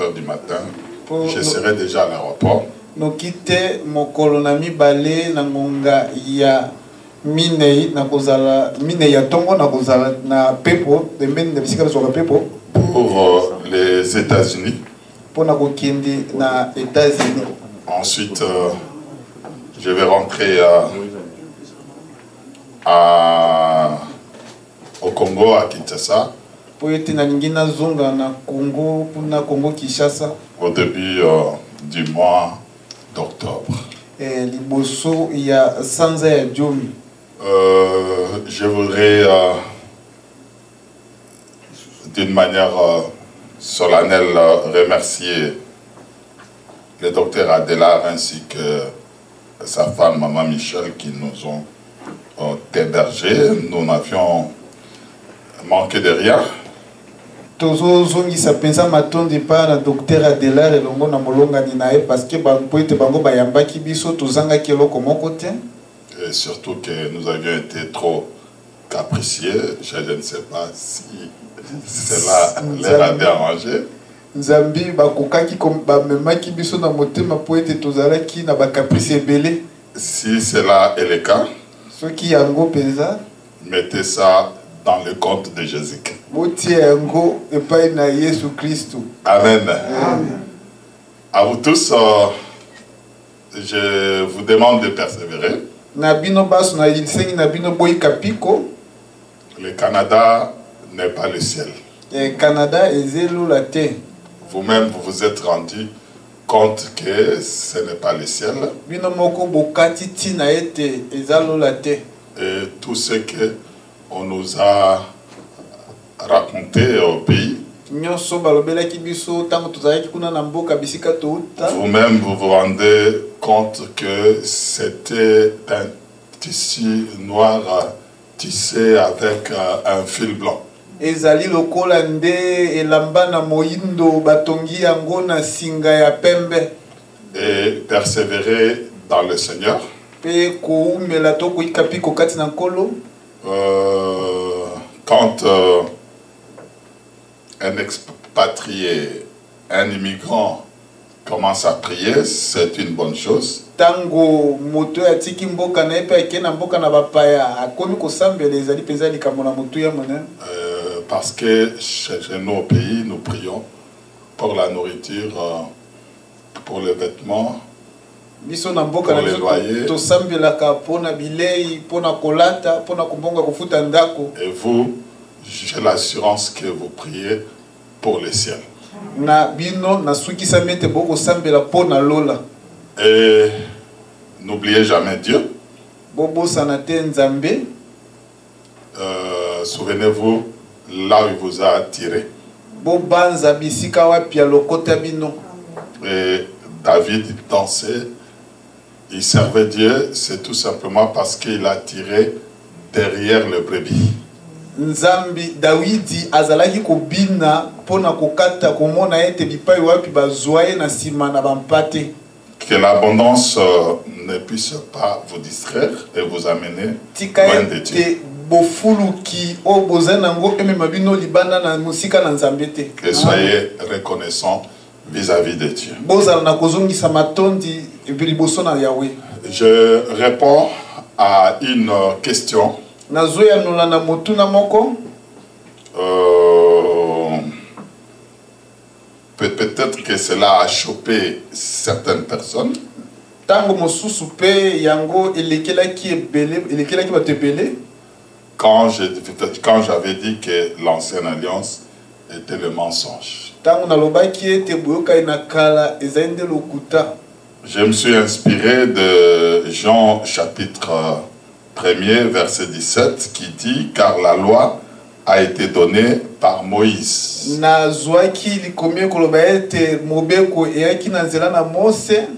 heures du matin, je serai déjà à l'aéroport. No kite mokolo na mibale na ngonga ya minei na kozala minei ya tongo na kozala na pepo de meni de bisika so pepo pour les États-Unis. Pour na kokindi na États-Unis. Ensuite je vais rentrer au Congo, à Kinshasa. Pour être na lingina zonga na Congo, pour na Congo Kinshasa. Au début du mois d'octobre. Liboso ya sanza ya Jomi. Je voudrais d'une manière solennelle remercier le docteur Adélard ainsi que sa femme Maman Michel qui nous ont hébergés. Nous n'avions manqué de rien. Tozo zongisa penza matondi pa na docteur Adélard elongo na molonga ni nae parce que bango bango bayambaki biso tozanga keloko moko te. Et surtout que nous avions été trop capricieux. Je ne sais pas si cela les a dérangés. Nzambi bakokaki comme bamemaki biso na motema po ete tozalaki na ba caprice ebele. Si cela est le cas, soki yango penza mettez ça dans le compte de Jésus-Christ. Amen. Amen. À vous tous, je vous demande de persévérer. Le Canada n'est pas le ciel. Vous-même, vous vous êtes rendu compte que ce n'est pas le ciel. Et tout ce que on nous a raconté au pays. Vous-même, vous vous rendez compte que c'était un tissu noir tissé avec un fil blanc. Et persévérer dans le Seigneur. Quand un expatrié, un immigrant commence à prier, c'est une bonne chose. Parce que chez nous au pays, nous prions pour la nourriture, pour les vêtements, pour les loyers. Et vous, j'ai l'assurance que vous priez pour le ciel. Et n'oubliez jamais Dieu. Souvenez-vous là où il vous a attiré. Et David dansait, il servait Dieu, c'est tout simplement parce qu'il a tiré derrière le brebis. Nzambi Dawidi azalaki kobina pona kokata komona ete bipai wapi bazwaye na sima na bampate. Que l'abondance ne puisse pas vous distraire et vous amener loin de Dieu. Et soyez reconnaissants vis-à-vis de Dieu. Je réponds à une question. Peut-être que cela a chopé certaines personnes. Quand j'avais dit que l'ancienne alliance était le mensonge. Je me suis inspiré de Jean chapitre 1er verset 17 qui dit car la loi a été donnée par Moïse.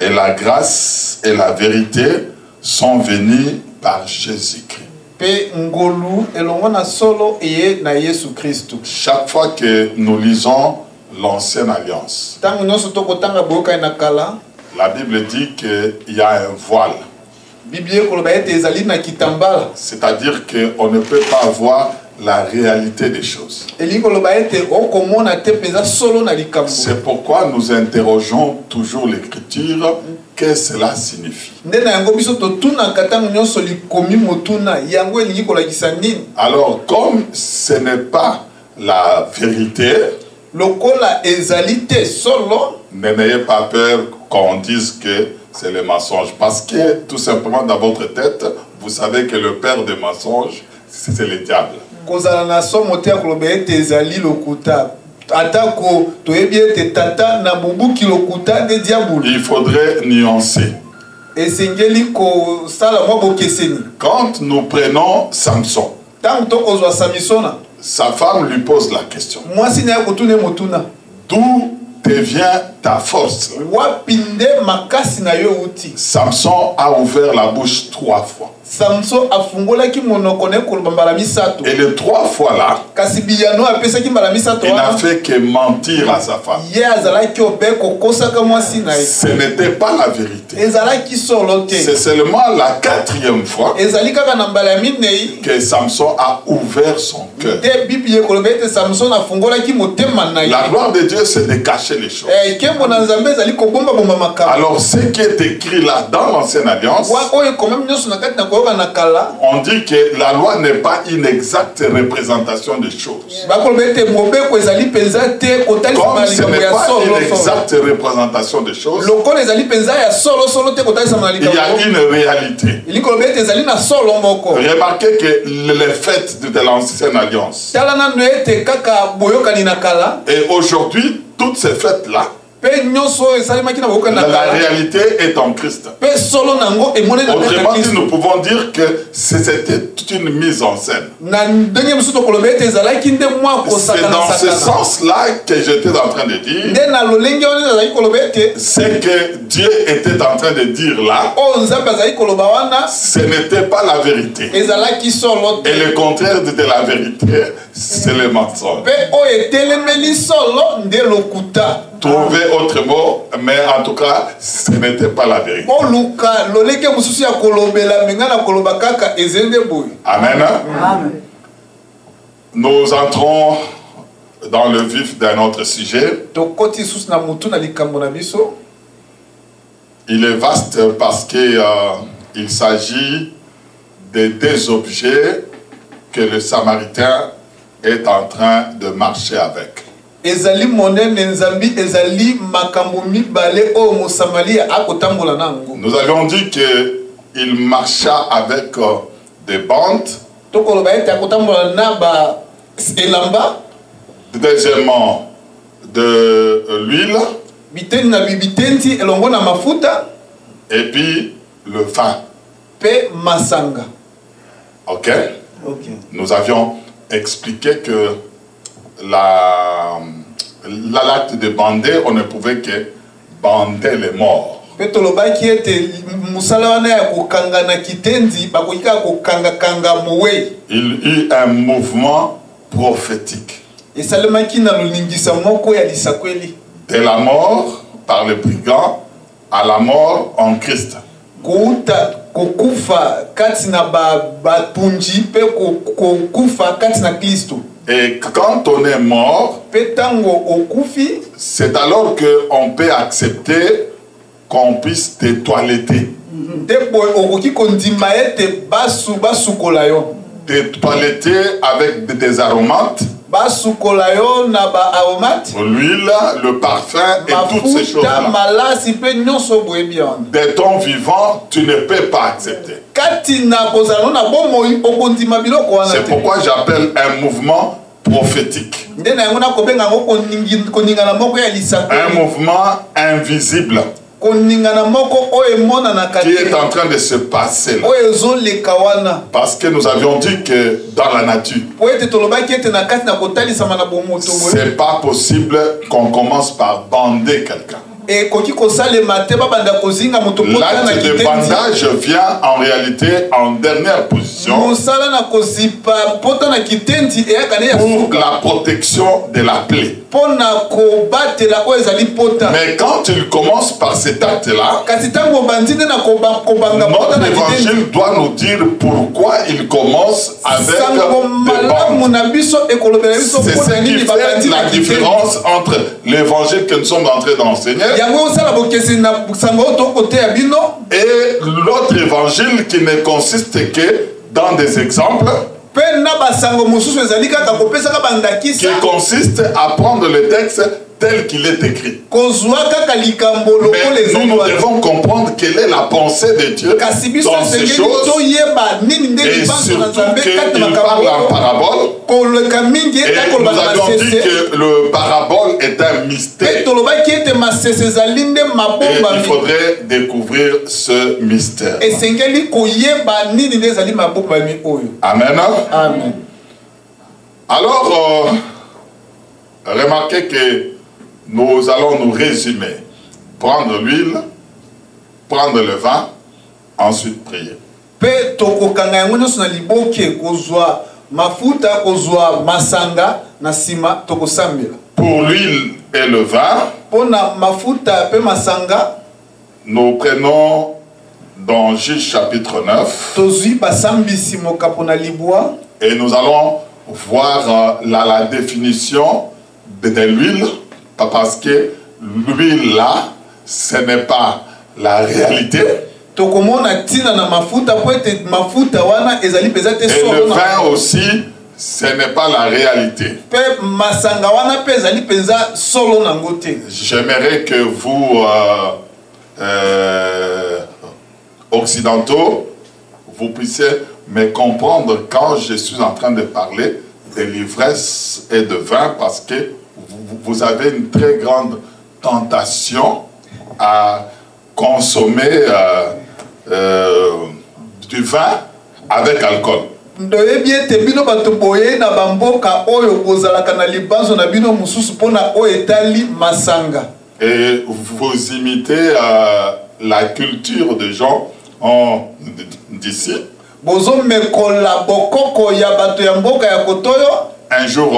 Et la grâce et la vérité sont venues par Jésus-Christ. Chaque fois que nous lisons l'ancienne alliance, la Bible dit qu'il y a un voile. C'est-à-dire qu'on ne peut pas voir la réalité des choses. C'est pourquoi nous interrogeons toujours l'Écriture, qu'est-ce que cela signifie. Alors, comme ce n'est pas la vérité, n'ayez pas peur qu'on dise que c'est le mensonge. Parce que, tout simplement, dans votre tête, vous savez que le père des mensonges, c'est le diable. Il faudrait nuancer. Quand nous prenons Samson, sa femme lui pose la question. D'où te vient ta force? Samson a ouvert la bouche 3 fois. Et les 3 fois là, il n'a fait que mentir à sa femme. Ce n'était pas la vérité. C'est seulement la 4e fois que Samson a ouvert son cœur. La gloire de Dieu, c'est de cacher les choses. Alors ce qui est écrit là dans l'Ancienne Alliance, on dit que la loi n'est pas une exacte représentation des choses. Comme ce n'est pas une exacte représentation des choses, il y a une réalité. Remarquez que les fêtes de l'Ancienne Alliance et aujourd'hui, toutes ces fêtes-là, la réalité est en Christ. Autrement dit, nous pouvons dire que c'était toute une mise en scène. C'est dans ce sens-là que j'étais en train de dire. Ce que Dieu était en train de dire là, ce n'était pas la vérité. Et le contraire de la vérité, c'est le mensonge. Trouver autre mot, mais en tout cas, ce n'était pas la vérité. Amen. Amen. Nous entrons dans le vif d'un autre sujet. Il est vaste parce que il s'agit de 2 objets que le Samaritain est en train de marcher avec. Nous avions dit qu'il marcha avec des bandes. Deuxièmement, de l'huile. Et puis le vin. Ok. Nous avions expliqué que l'acte de bander, on ne pouvait que bander les morts. Il y eut un mouvement prophétique. De la mort par les brigands à la mort en Christ. Et quand on est mort, c'est alors qu'on peut accepter qu'on puisse te toiletter. Te toiletter avec des aromates. L'huile, le parfum et toutes ces choses-là. De ton vivant, tu ne peux pas accepter. C'est pourquoi j'appelle un mouvement prophétique. Un mouvement invisible qui est en train de se passer là. Parce que nous avions dit que dans la nature, c'est pas possible qu'on commence par bander quelqu'un. L'acte de bandage vient en réalité en dernière position pour la protection de la plaie. Mais quand il commence par cet acte-là, notre évangile doit nous dire pourquoi il commence avec des bandes. C'est ce qui fait la différence entre l'évangile que nous sommes en train d'enseigner et l'autre évangile qui ne consiste que dans des exemples, qui consiste à prendre le texte tel qu'il est écrit. Mais nous devons comprendre quelle est la pensée de Dieu dans ces choses, et surtout qu'il parle en parabole. Et nous avions dit que le parabole est un mystère. Et il faudrait découvrir ce mystère. Amen. Amen. Alors, remarquez que nous allons nous résumer. Prendre l'huile, prendre le vin, ensuite prier. Pour l'huile et le vin, nous prenons dans Juge chapitre 9 et nous allons voir la définition de l'huile, parce que l'huile là, ce n'est pas la réalité. Et le vin aussi, ce n'est pas la réalité. J'aimerais que vous, occidentaux, vous puissiez me comprendre quand je suis en train de parler de l'ivresse et de vin, parce que vous avez une très grande tentation à consommer du vin avec alcool. Et vous imitez la culture des gens d'ici. Un jour,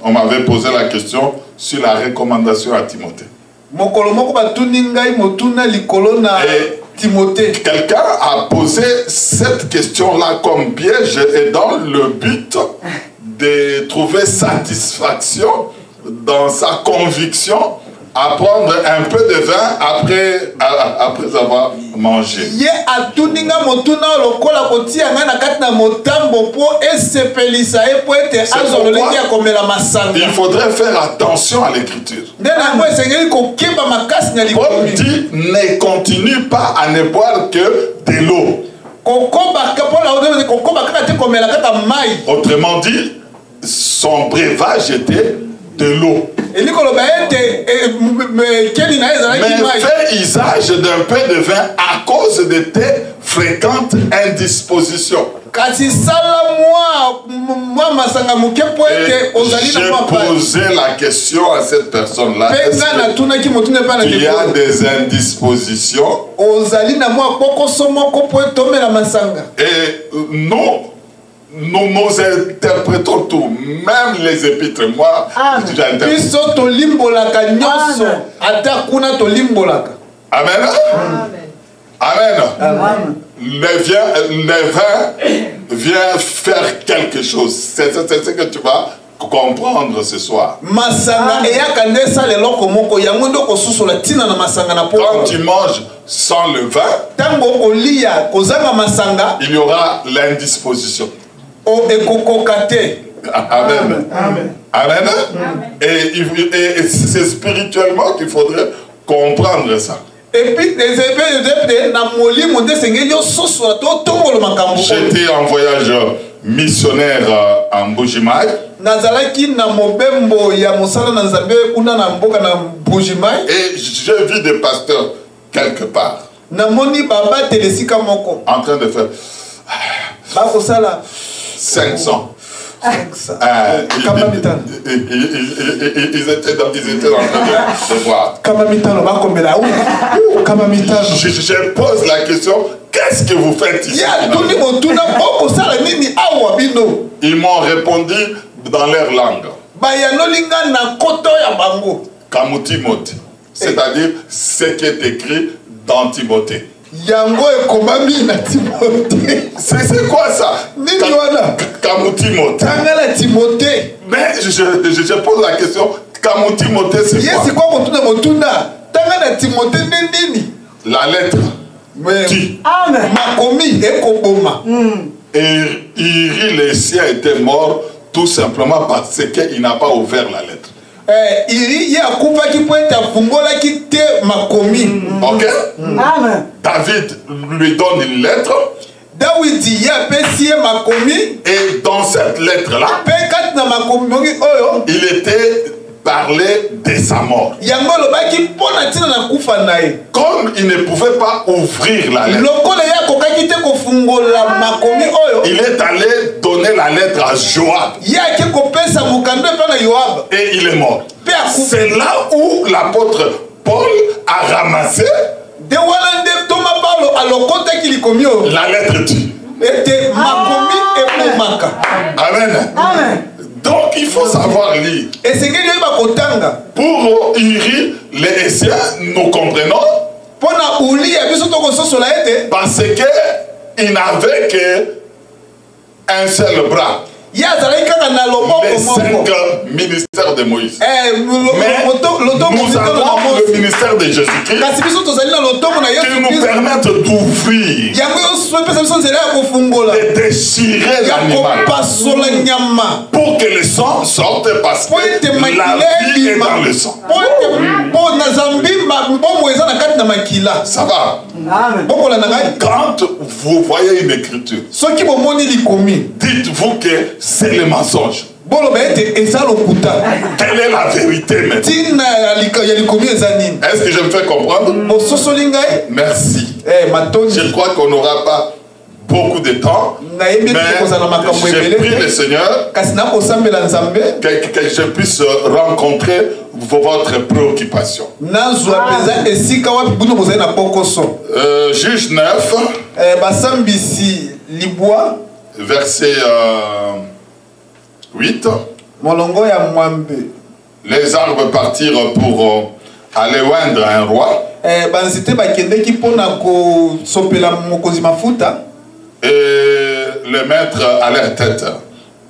on m'avait posé la question sur la recommandation à Timothée. Et quelqu'un a posé cette question-là comme piège, et dans le but de trouver satisfaction dans sa conviction à prendre un peu de vin après avoir mangé. Il faudrait faire attention à l'écriture. Paul dit, ne continue pas à ne boire que de l'eau. Autrement dit, son breuvage était de l'eau. Mais fais usage d'un peu de vin à cause de tes fréquentes indispositions. J'ai posé la question à cette personne-là. Est-ce qu'il y a des indispositions? Et nous interprétons tout, même les épîtres. Moi, j'interprète. Amen. Amen. Amen. Le vin vient faire quelque chose. C'est ce que tu vas comprendre ce soir. Quand tu manges sans le vin, il y aura l'indisposition. Amen. Amen. Amen. Et c'est spirituellement qu'il faudrait comprendre ça. J'étais en voyage missionnaire en Bujimaï. Et j'ai vu des pasteurs quelque part en train de faire 500. Ils étaient en train de voir. Je pose la question, qu'est-ce que vous faites ici? Ils m'ont répondu dans leur langue. bayanolinga na koto ya bango. Comme Timothée. C'est-à-dire ce qui est écrit dans Timothée. Yango ekomami na Timothée. C'est quoi ça? Nini wana? Comme Timothée. Tangala Timothée. Mais je pose la question, comme Timothée c'est quoi? Yes, quoi motuna? Tangala Timothée nini? La lettre. Ti. Amen. Makomi ekoboma. Et Iri était mort tout simplement parce qu'il n'a pas ouvert la lettre. Iri ya kufa ki poeta fungola ki te makomi. Ok? Amen. David lui donne une lettre. Dawidi ya pesie makomi. Et dans cette lettre-là, Pekat na makomi oyo. il était parlé de sa mort. Yango lobaki pona tina na kufa nae. Comme il ne pouvait pas ouvrir la lettre, Lokole ya kokaki te kofungola makomi oyo. il est allé donner la lettre à Joab. Ya ki kopesa mukando pa na Yoab. Et il est mort. C'est là où l'apôtre Paul a ramassé de walande Thomas Paulo alokota ki likomi oyo. la lettre dit. Ete makomi ekomaka. Amen. Amen. Donc il faut savoir lire. Et c'est que ba kotanga. Pour Iri, les Essiens, nous comprenons. Pona uli ya biso toko soso la ete. Parce que il n'avait que un seul bras. Les 5 ministères de Moïse. Mais nous avons le ministère de Jésus-Christ qui nous permettent d'ouvrir, de déchirer l'animal pour que le sang sorte parce que la vie est dans le sang. Ça va? Quand vous voyez une écriture, dites-vous que c'est le mensonge. Quelle est la vérité maintenant? Est-ce que je me fais comprendre? Merci. Je crois qu'on n'aura pas beaucoup de temps, mais j'ai pris le Seigneur que je puisse rencontrer votre préoccupation. Juge 9, verset 8. Les arbres partirent pour aller oindre un roi. Et le maître à leur tête.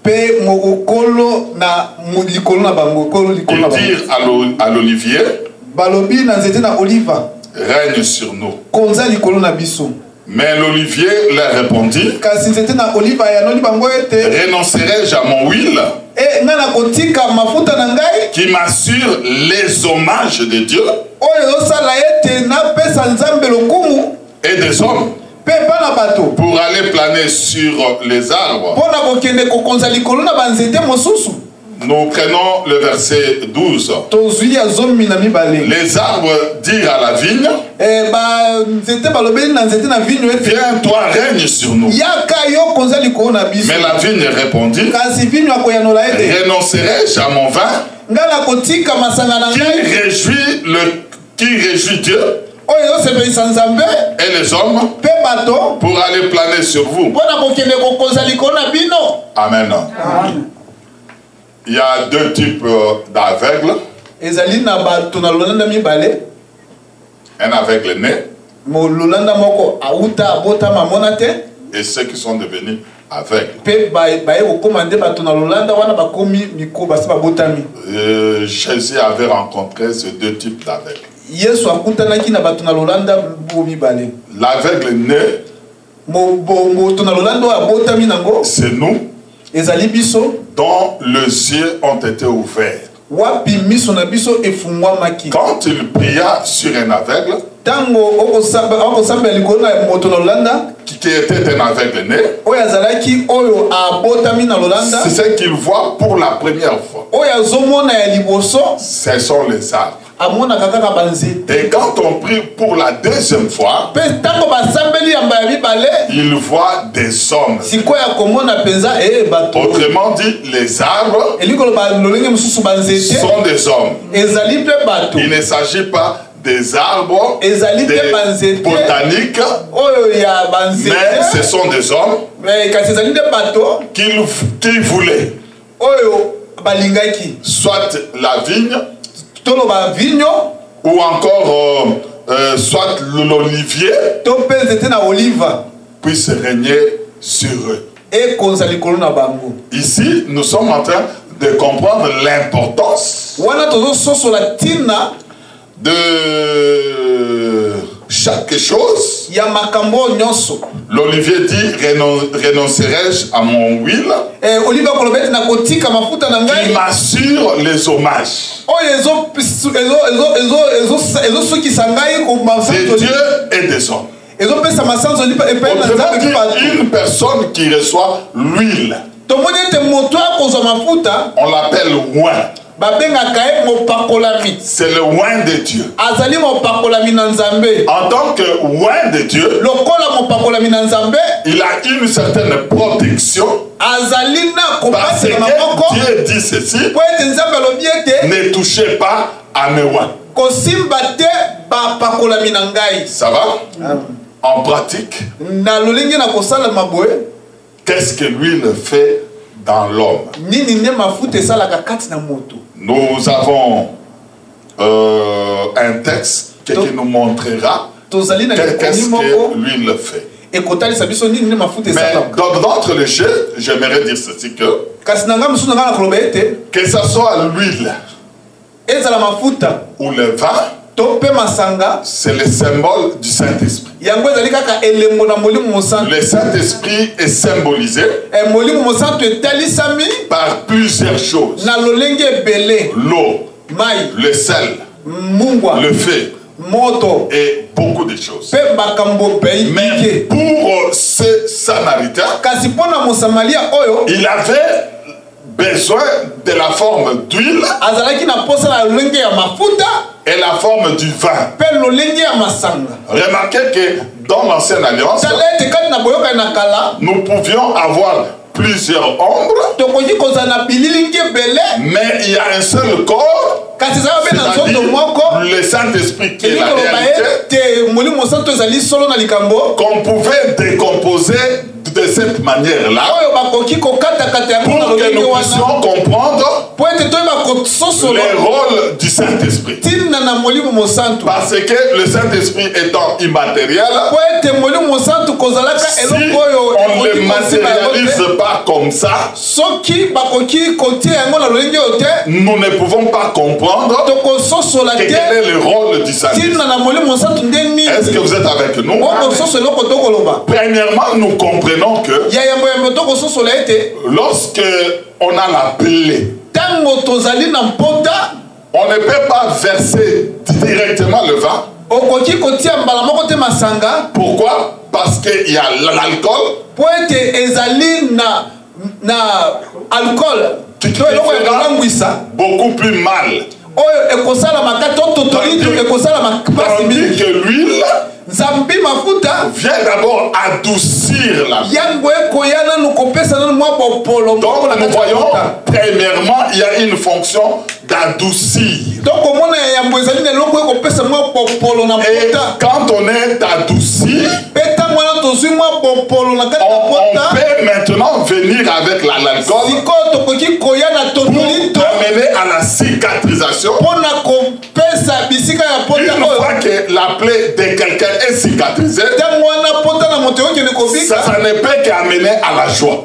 Ils dirent à l'olivier, règne sur nous. Mais l'olivier leur répondit, renoncerai-je à mon huile qui m'assure les hommages de Dieu et des hommes pour aller planer sur les arbres? Nous prenons le verset 12. Les arbres dirent à la vigne, viens, toi, règne sur nous. Mais la vigne répondit, renoncerai-je à mon vin qui réjouit Dieu et les hommes pour aller planer sur vous? Amen. Il y a deux types d'aveugles. Un aveugle né et ceux qui sont devenus aveugles. Jésus avait rencontré ces deux types d'aveugles. L'aveugle né, c'est nous dont les yeux ont été ouverts. Quand il pria sur un aveugle qui était un aveugle né, c'est ce qu'il voit pour la première fois. Ce sont les arbres. Et quand on prie pour la deuxième fois, il voit des hommes. Autrement dit, les arbres sont des hommes. Il ne s'agit pas des arbres botaniques, mais ce sont des hommes qui voulaient balingaki soit la vigne, tolo ba vigno ou encore soit l'olivier, to pezete na olive puisse régner sur eux. et konzali kolona bango. Ici, nous sommes en train de comprendre l'importance Wana tozo soso la tina de chaque chose. ya makambo nyonso. L'olivier dit, renoncerai-je à mon huile Olive kolobeti na kotika mafuta na qui ngai m'assure les hommages oyo ezo sukisa ngai ko de masanzo Dieu et des hommes. ezo pesa masanzo lipa epai na Autrement nzambe pa dit, une personne qui reçoit l'huile, tomoni ete moto akozwa mafuta on l'appelle oint. babengaka ye mopakolami. C'est le oint de Dieu. Azali mopakolami na nzambe. En tant que oint de Dieu, lokola mopakolami na nzambe, il a une certaine protection. Azali na Parce kopasi na maboko. que Dieu dit ceci, Po ete nzambe alobi ete ne touchez pas à mes oints. kosimba te bapakolami na ngai. Ça va? En pratique, na lolenge na kosala maboye, qu'est-ce que l'huile fait dans l'homme? nini ne mafuta esalaka kati na moto. Nous avons un texte qui nous montrera qu'est-ce que l'huile fait. Mais d'entre les jeux, j'aimerais dire ceci que ça soit l'huile ou le vin, c'est le symbole du Saint-Esprit. Le Saint-Esprit est symbolisé par plusieurs choses. L'eau, le sel, le feu et beaucoup de choses. Mais pour ce Samaritain, il avait besoin de la forme d'huile et la forme du vin. Remarquez que dans l'Ancienne Alliance, nous pouvions avoir plusieurs ombres, mais il y a un seul corps, c'est-à-dire le Saint-Esprit qui est la réalité, qu'on pouvait décomposer de cette manière-là pour que nous puissions comprendre le rôle du Saint-Esprit. Parce que le Saint-Esprit étant immatériel, si on ne le matérialise pas comme ça, nous ne pouvons pas comprendre quel est le rôle du Saint-Esprit. Est-ce que vous êtes avec nous? Premièrement, nous comprenons que lorsque on a la plaie, on ne peut pas verser directement le vin. Pourquoi? Parce qu'il y a l'alcool qui fera beaucoup plus mal. Tandis que l'huile vient d'abord adoucir la vie. Donc nous voyons, premièrement, il y a une fonction d'adoucir. Et quand on est adouci, on peut maintenant venir avec l'alcool pour amener à la cicatrisation. Une fois que la plaie de quelqu'un est cicatrisée, ça ne peut qu'amener à la joie.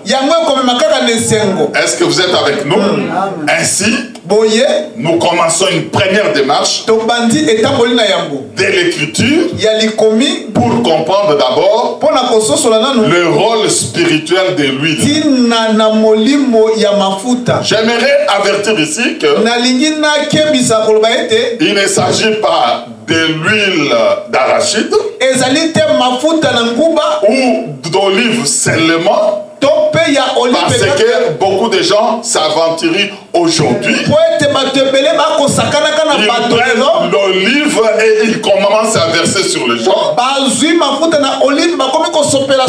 Est-ce que vous êtes avec nous? Ainsi, nous commençons une première démarche de l'écriture pour comprendre d'abord le rôle spirituel de l'huile. J'aimerais avertir ici que il ne s'agit pas de l'huile d'arachide ou d'olive seulement, parce que beaucoup de gens s'aventurent aujourd'hui. Ils prennent l'olive et ils commencent à verser sur le gens.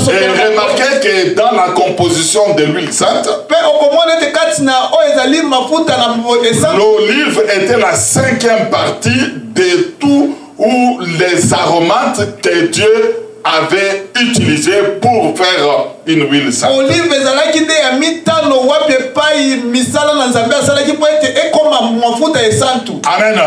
Et remarquez que dans la composition de l'huile sainte, l'olive était la 5e partie de tous les aromates que Dieu avait utilisée pour faire une huile sainte. Olive ezalaki nde ya mitano wapi epai misala na Nzambe asalaki po ete ekoma mafuta esantu. Amen.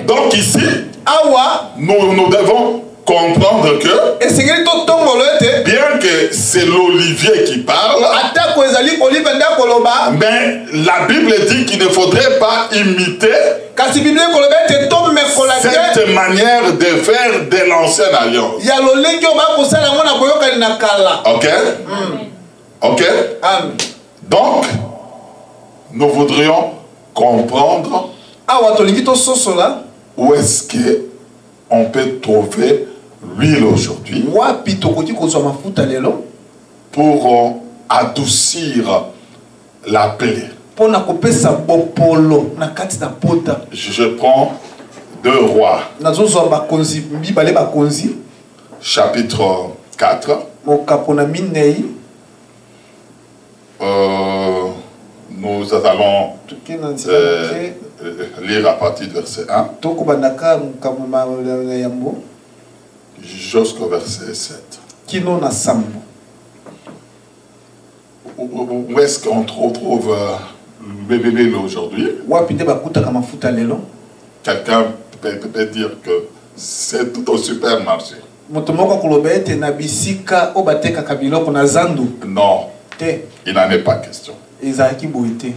Donc ici, Awa nous devons comprendre que esengeli to tongolo ete bien que c'est l'olivier qui parle, atako ezali olive nde akoloba, mais la Bible dit qu'il ne faudrait pas imiter kasi Bible ekoloba ete tomekola te cette manière de faire de l'ancienne alliance. ya lolenge oyo bakosala yango na boyokani na kala. Ok? Ok? Amen. Donc, nous voudrions comprendre Awa tolingi tososola où est-ce qu'on peut trouver l'huile aujourd'hui wapi tokoki kozwa mafuta lelo pour adoucir la plaie. pona kopesa bopolo na kati na pota. Je prends 2 Rois, Nazozwa bakonzi mibale bakonzi chapitre 4. mokapo na minei. Nous allons Toke na nzela moke lire à partir du verset 1 tokobandaka mokambo ya yambo jusqu'au verset 7. kino na sambo. Où est-ce qu'on retrouve le bébé aujourd'hui? Wapi nde bakutaka mafuta lelo? Quelqu'un peut dire que c'est tout au supermarché. Moto moko koloba ete na bisika o batekaka biloko na zandu. Non, Te il n'en est pas question. ezalaki boye te.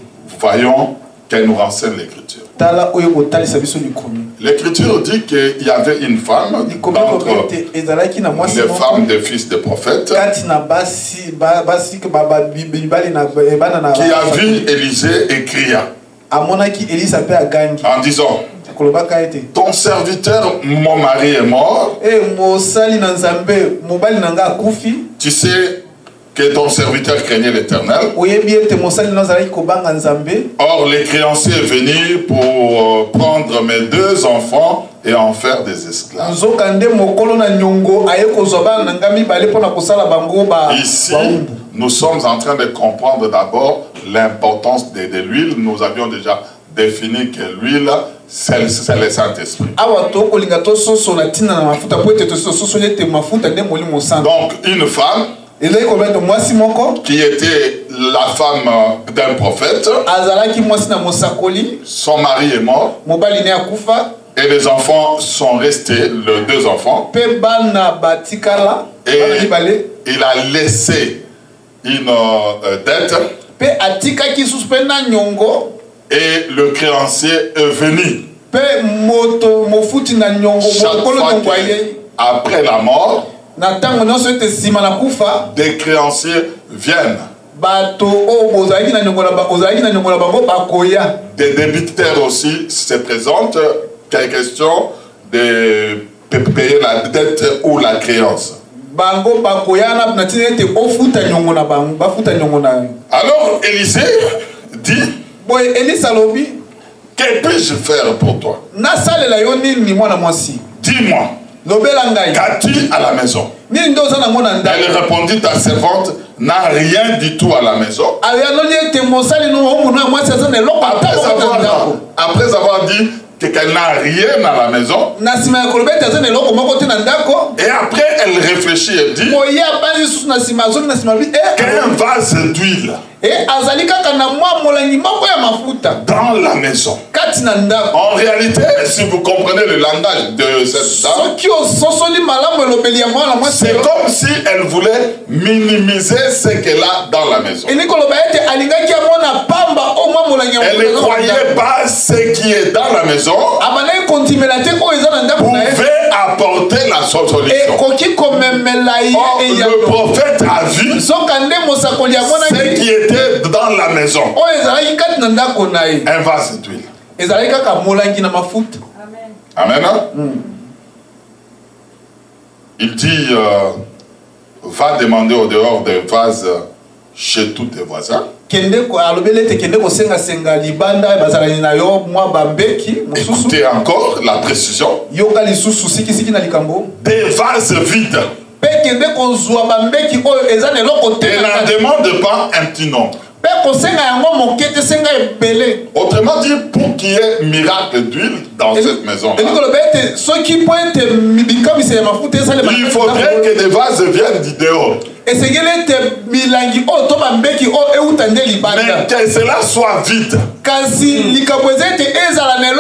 Voyons qu'elle nous renseigne l'Écriture. Tala oyo kotalisa biso likomi. L'Écriture dit qu'il y avait une femme Likomi d'entre koloba ete ezalaki na mwasi les moko femmes des fils de prophètes kati na basi bibali na bana na qui a vu Élisée et cria amonaki Elisa pe agangi en disant: kolobaka ete ton serviteur, mon mari est mort. mosali na Nzambe mobali na nga akufi. Tu sais que ton serviteur craignait l'Éternel. Oyebi ete mosali na zalaki kobanga Nzambe. Or, le créancier est venu pour prendre mes 2 enfants et en faire des esclaves. Nzokande mokolo na nyongo aye kozwa bana na nga mibale pona kosala bango ba. Ici, nous sommes en train de comprendre d'abord l'importance de l'huile. Nous avions déjà défini que l'huile, c'est le Saint-Esprit. Awa to kolinga to soso na tina na mafuta po ete to soso ete mafuta nde molimo santo. Donc, une femme Ezali kobeto mwasi moko qui était la femme d'un prophète, azalaki mwasi na mosakoli, son mari est mort mobali ne akufa, et les enfants sont restés, les 2 enfants, pe bana batikala, bana mibale, il a laissé une dette pe atikaki susu pe na nyongo, et le créancier est venu. pe moto mofuti na nyongo Chaque mokolo fois nyongo que, aye. après la mort, Na tango nyonso ete sima na kufa, des créanciers viennent. bato o bozalaki na nyongo na bango bakoya. Des débiteurs aussi se présentent, qu'il est question de payer la dette ou la créance. Bango bakoya na tina ete ofuta nyongo na bango, bafuta nyongo na. Alors Élisée dit: Boy Elisa lobi, que puis-je faire pour toi? na salela yo nini mwana mwasi? Dis-moi, Lobela ngai. qu'as-tu à la maison? Nini ndo oza nango na ndako? Elle répondit: ta servante n'a rien du tout à la maison. Ayaloni ete mosali no omuna mwasi aza na eloko Après avoir dit qu'elle n'a rien à la maison, na sima ya koloba ete aza na eloko moko te na ndako. et après elle réfléchit et dit Moye abandi susu na sima azongi na sima bi qu'un vase d'huile azali kaka na mwa molangi moko ya mafuta dans la maison. kati na ndako. En réalité, si vous comprenez le langage de cette dame, Soki ososoli malamu elobeli ya mwana mwasi, c'est comme si elle voulait minimiser ce qu'elle a dans la maison. eli koloba ete alingaki amona pamba o mwa molangi ya Elle ne croyait pas ce qui est dans la maison abanaki kontimela te oyo eza na ndako na ye pouvait apporter la solution. ekoki komemela ye Or, le prophète a vu soka nde mosakoli ce amonaki qui était dans la maison. oyo ezalaki kati na ndako na ye Un vase d'huile. ezalaki kaka molangi na mafuta. Amen. Il dit, va demander au dehors des vases chez tous tes voisins. Kende ko alobele ete kende kosenga libanda bazalani na yo mwa bambeki mosusu. Écoutez encore la précision. Yoka lisusu siki na likambo. Des vases vides. Pe kende kozwa bambeki oyo eza na eloko te. Et n'en demande pas un petit nombre. Autrement dit, pour qu'il y ait miracle d'huile dans cette maison, il faudrait que des vases viennent du dehors. Mais que cela soit vide.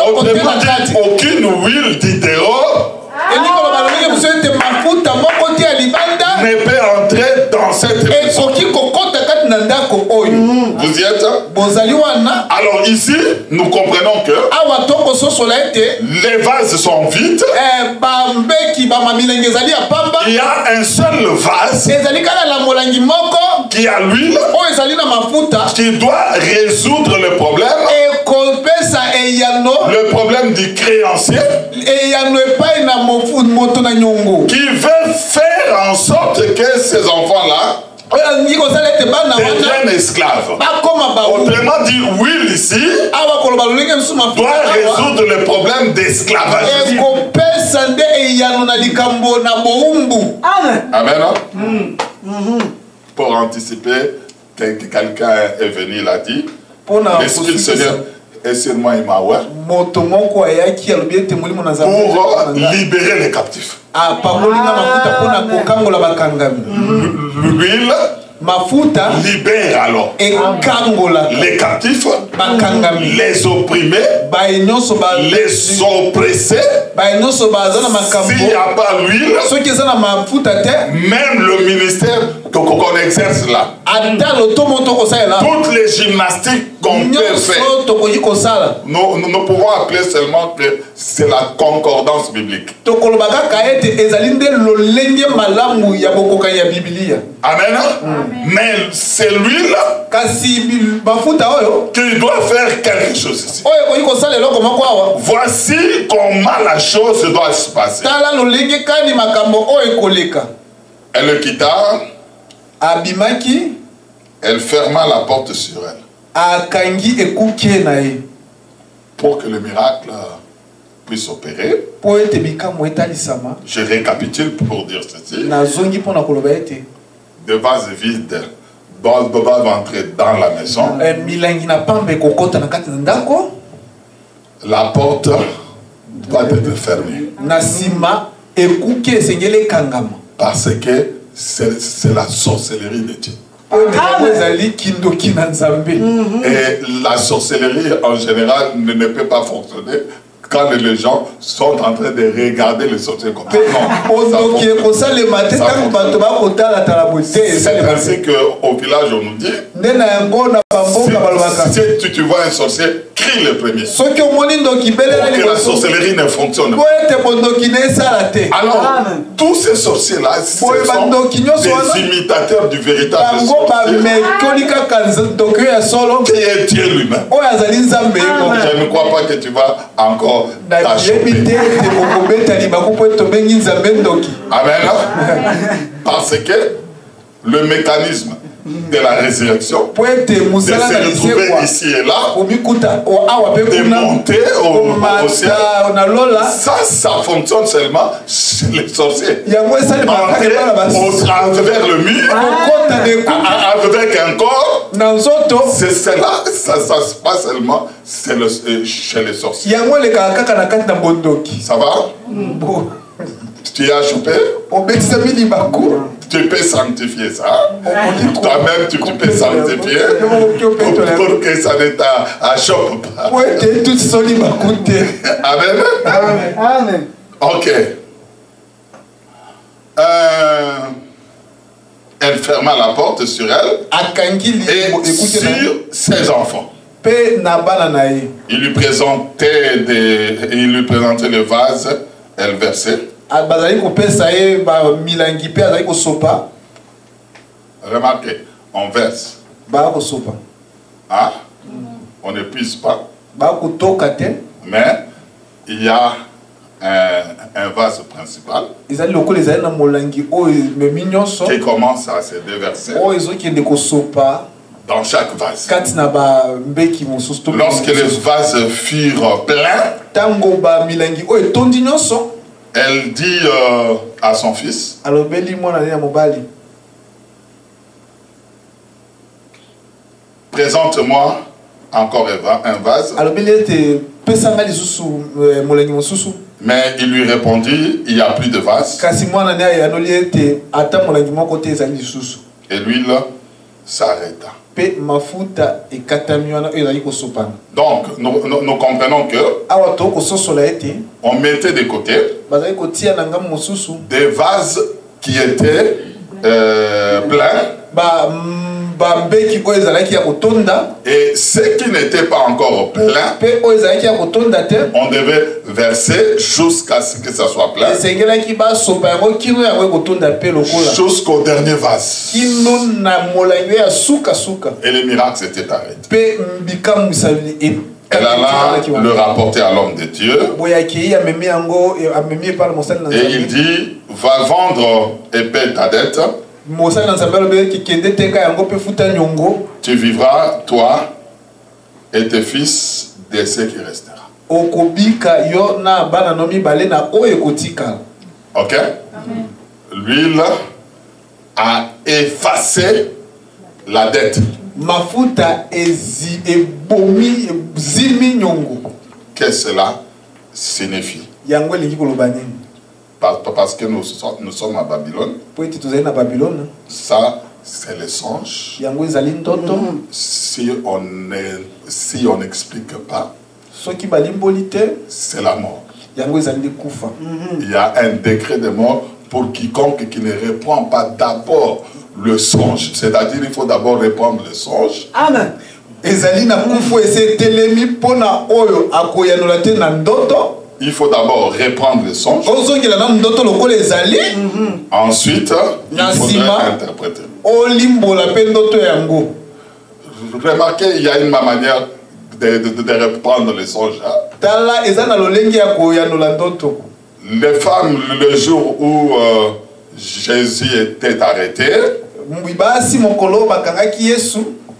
Autrement dit, aucune huile du dehors ne peut entrer dans cette maison. Vous y êtes? Alors ici, nous comprenons que les vases sont vides. Il y a un seul vase qui a l'huile, qui doit résoudre le problème du créancier, qui veut faire en sorte que ces enfants-là deviennent esclaves. Autrement dit, l'huile ici doit résoudre le problème d'esclavage. Amen. Pour anticiper que quelqu'un est venu, il a dit, l'Esprit du Seigneur est sur moi et ma ouais, pour libérer les captifs. L'huile libère alors les captifs, les opprimés, les oppressés. S'il n'y a pas l'huile, même le ministère qu'on exerce là, toutes les gymnastiques qu'on peut faire, nous pouvons appeler seulement que c'est la concordance biblique. Amen. Mais c'est l'huile qui doit faire quelque chose ici. Voici comment la chose doit se passer. Elle le quitta. Elle ferma la porte sur elle. Pour que le miracle puisse opérer. Je récapitule pour dire ceci. Des vases vides doivent entrer dans la maison. La porte doit être fermée. Parce que c'est la sorcellerie de Dieu. Et la sorcellerie en général ne peut pas fonctionner quand les gens sont en train de regarder les sorciers comme ça. C'est ainsi qu'au village on nous dit, si tu vois un sorcier, crie le premier. Pour que la sorcellerie ne fonctionne pas. Alors, tous ces sorciers-là, ce sont des imitateurs du véritable sorcier, qui est Dieu lui-même. Je ne crois pas que tu vas encore t'achoper. Amen. Parce que le mécanisme de la résurrection, de se retrouver ici et là, de monter au ciel, ça fonctionne seulement chez les sorciers. Entrer vers le mur, avec un corps, c'est cela, ça se passe seulement chez les sorciers. Ça va? Tu as chopé? Tu peux sanctifier ça. Toi-même, tu peux sanctifier pour que ça ne t'achoppe pas. Amen. Amen. Ok. Elle ferma la porte sur elle et sur ses enfants. Il lui présentait le vase, elle versait. Remarquez, on verse. Ah, on ne puise pas. Mais il y a un vase principal qui commence à se déverser dans chaque vase. Lorsque les vases furent pleins, elle dit à son fils, présente-moi encore un vase. Mais il lui répondit, il n'y a plus de vase. Et l'huile s'arrêta. Donc, nous comprenons que on mettait de côté des vases qui étaient pleins. Et ceux qui n'étaient pas encore pleins, on devait verser jusqu'à ce que ça soit plein. Jusqu'au dernier vase. Et le miracle s'était arrêté. Elle alla le rapporter à l'homme de Dieu. Et il dit, va vendre et paie ta dette. Tu vivras, toi et tes fils, de ce qui restera. Ok? L'huile a effacé la dette. Qu'est-ce que cela signifie? Parce que nous sommes à Babylone. Ça, c'est le songe. Si on n'explique pas, c'est la mort. Il y a un décret de mort pour quiconque qui ne répond pas d'abord le songe. C'est-à-dire qu'il faut d'abord répondre le songe. Amen. Il faut d'abord répandre le songe. Ensuite, il faudrait interpréter. Remarquez, il y a une manière de répandre le songe. Les femmes, le jour où Jésus était arrêté,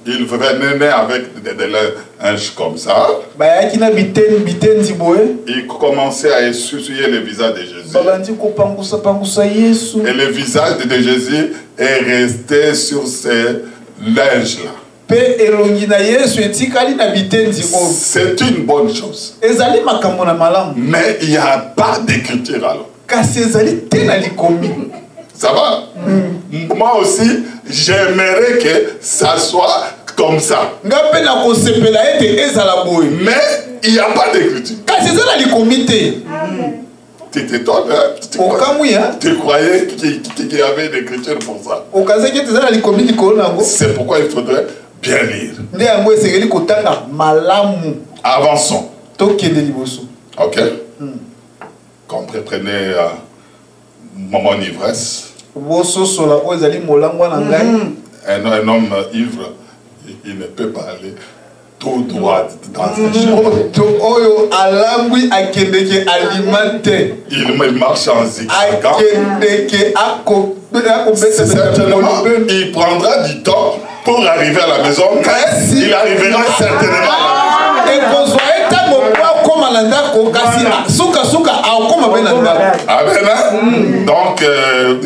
il venait avec des linges comme ça. Il commençait à essuyer le visage de Jésus. Et le visage de Jésus est resté sur ces linges-là. C'est une bonne chose. Mais il n'y a pas d'écriture alors. Ça va? Moi aussi, j'aimerais que ça soit comme ça. Mais il n'y a pas d'écriture. Tu t'étonnes, hein? Tu croyais qu'il y avait une écriture pour ça. C'est pourquoi il faudrait bien lire. Avançons. Ok? Comprenez mon ivresse. Un homme ivre, il ne peut pas aller tout droit dans un chemin. Il marche en zigzagant. Certainement, il prendra du temps pour arriver à la maison, mais il arrivera certainement à la maison. Amen. Donc,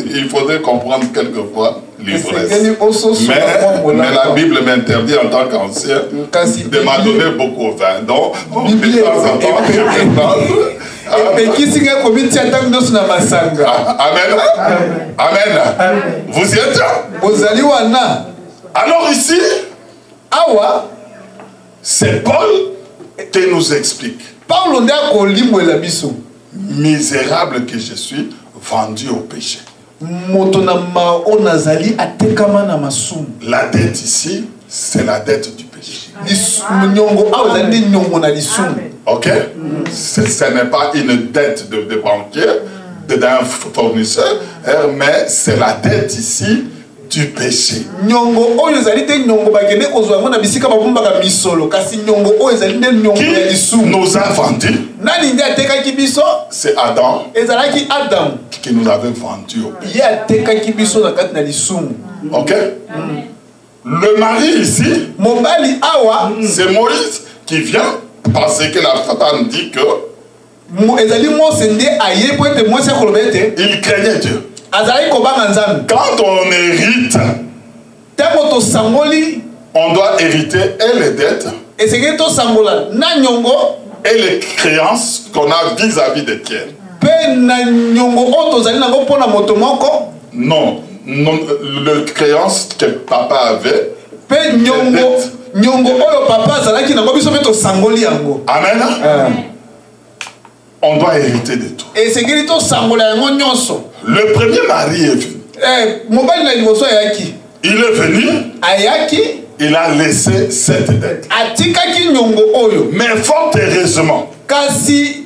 il faudrait comprendre quelquefois l'ivresse. Mais la Bible m'interdit en tant qu'ancien de m'en donner beaucoup au vin. Donc, de temps en temps, je Amen. Amen. Vous y êtes? Alors ici, c'est Paul qui nous explique. Misérable que je suis, vendu au péché. La dette ici, c'est la dette du péché. Ok? Ce n'est pas une dette de banquier, d'un fournisseur, mais c'est la dette ici du péché. Qui nous a vendu? C'est Adam qui nous avait vendu au péché. Ok? Le mari ici, c'est Moïse qui vient parce que la femme dit que il craignait Dieu. Quand on hérite, On doit hériter et les dettes Et c'est que tout sangola na nyongo et les créances qu'on a vis-à-vis de Dieu. pe na nyongo oto zali nango pona moto moko. Non, non, le créance que papa avait. Pe nyongo oyo papa zalaki nango biso beto sangoli yango. Amen. On doit hériter de tout. Et c'est que tout sangola yango nyonso. Le premier mari est venu. Mobali na liboso ayaki. Il est venu. Ayaki. Il a laissé cette dette. Atikaki nyongo oyo. Mais fort heureusement, kasi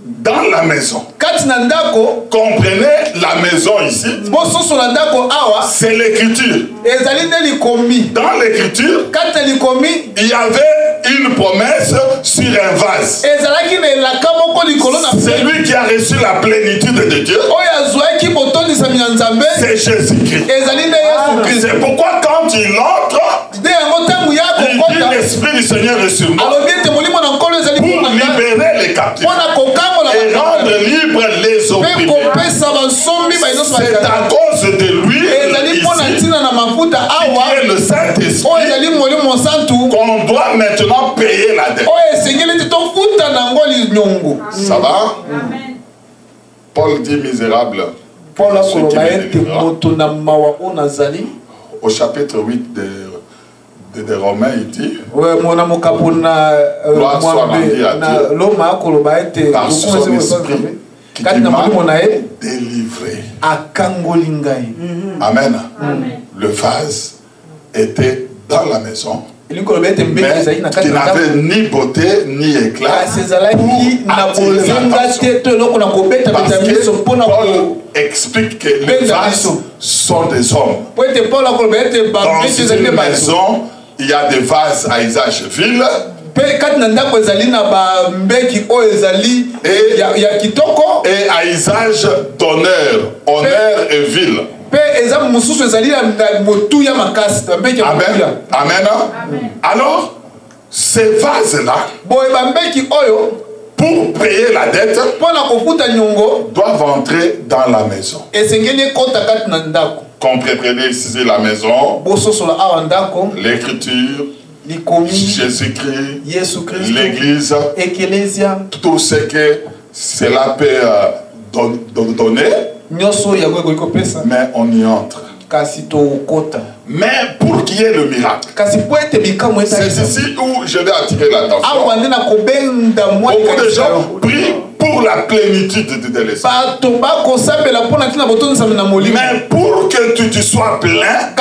dans la maison, kati na ndako, comprenez la maison ici, bososo na ndako awa, c'est l'écriture. ezali nde likomi. Dans l'écriture, kati likomi, il y avait une promesse sur un vase. ezalaki na elaka moko likolo na c'est lui qui a reçu la plénitude de Dieu. oyo azwaki botondisami ya Nzambe, c'est Jésus-Christ. ezali nde Yesu Christ. C'est pourquoi quand il entre, nde yango ntango ya il dit l'esprit du Seigneur est sur moi alobi ete molimo na nkolo ezali pour libérer les captifs mpona kokambola et rendre libres les opprimés. mpe kopesa basombi bainoso c'est à cause de lui ezali mpona ntina na mafuta awa qui est le Saint-Esprit oyo ezali molimo mosantu qu'on doit maintenant payer la dette. oyo esengeli ete tofuta nango linyongo. Ça va? Amen. Paul dit misérable. Paul akoloba ete moto na mawa oyo nazali. Au chapitre 8 de Romains, il dit mona mokapo na loma akoloba ete par son esprit qui m'a délivré. Akangoli ngai. Amen. Le vase était dans la maison, mais qui n'avait ni beauté ni éclat parce que Paul explique que les vases sont des hommes. Dans une maison, il y a des vases à usage vil et à usage d'honneur, honneur et vil. Amen. Amen. Alors, ces vases-là, pour payer la dette, doivent entrer dans la maison. Comprenez ici la maison, l'écriture, Jésus-Christ, l'église, tout ce que cela peut donner, mais on y entre. Mais pour qu'il y ait le miracle, c'est ici où je vais attirer l'attention. Beaucoup de gens prient pour la plénitude de l'esprit. Mais pour que tu sois plein,